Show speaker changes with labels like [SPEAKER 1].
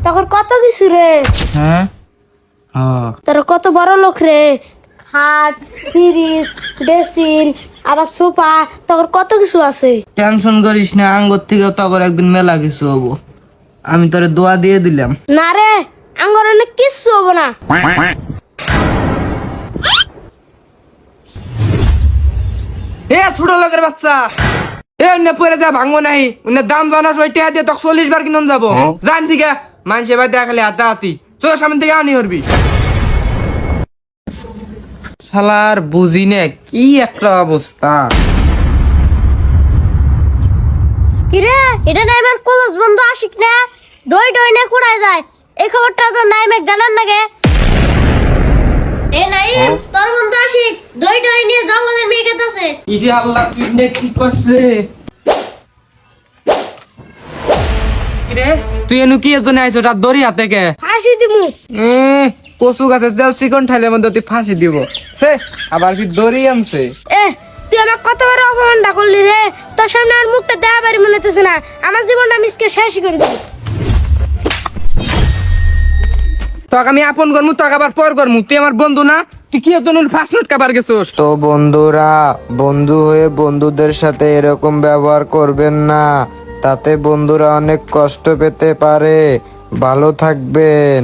[SPEAKER 1] তখন কত কিছু রে।
[SPEAKER 2] হ্যাঁ হ্যাঁ
[SPEAKER 1] তোর কত বড় লোক রে, খাট, ফ্রিজ, ড্রেসিং, আবার সোফা, তখন কত কিছু আছে।
[SPEAKER 2] টেনশন করিস না, আঙ্গর থেকে তখন একদিন মেলা কিছু হবো। আমি তোরে দোয়া দিয়ে দিলাম।
[SPEAKER 1] না রে, আঙ্গর অনেক কিচ্ছু হবো না।
[SPEAKER 2] এ ছোট লোকের বাচ্চা, এ অন্য পরে যা ভাঙবো নাই, অন্য দাম জানা সবাই টিয়া দিয়ে তখন 40 বার কিনুন যাবো। জান থেকে মানুষ এবার দেখা খালি হাতাহাতি, চোখ সামনে থেকে আনি হরবি। শালার বুঝি নে কি একটা অবস্থা।
[SPEAKER 1] কিরে, এটা নাইমের কলেজ বন্ধু আশিক না? দই দই না কুড়ায় যায়, এই খবরটা তো নাইমেক জানান নাগে। এ নাইম, তোর বন্ধু আশিক দই দই নিয়ে জঙ্গলের মেয়ে গেছে।
[SPEAKER 2] ইরে আল্লাহ, তুই নে কি করছে রে? তুই এনু কি এজন্য আইছো? রাত দড়ি হাতে কে?
[SPEAKER 1] ফাঁসি দিমু।
[SPEAKER 2] কচু গাছে যাও চিকন ঠাইলের মধ্যে তুই ফাঁসি দিব সে, আবার কি দড়ি আনছে?
[SPEAKER 1] এ তুই আমার কত বড় অপমানটা করলি রে, তোর সামনে আর মুখটা দেওয়া বাড়ি মনে হতেছে না। আমার জীবনটা মিসকে শেষই করে দিবি।
[SPEAKER 2] তোকে আমি আপন করমু, তোকে আবার পর করমু। তুই আমার বন্ধু না? তুই কি এর জন্য ফার্স্ট নোট কাবার গেছোস?
[SPEAKER 3] তো বন্ধুরা, বন্ধু হয়ে বন্ধুদের সাথে এরকম ব্যবহার করবেন না, তাতে বন্ধুরা অনেক কষ্ট পেতে পারে। ভালো থাকবেন।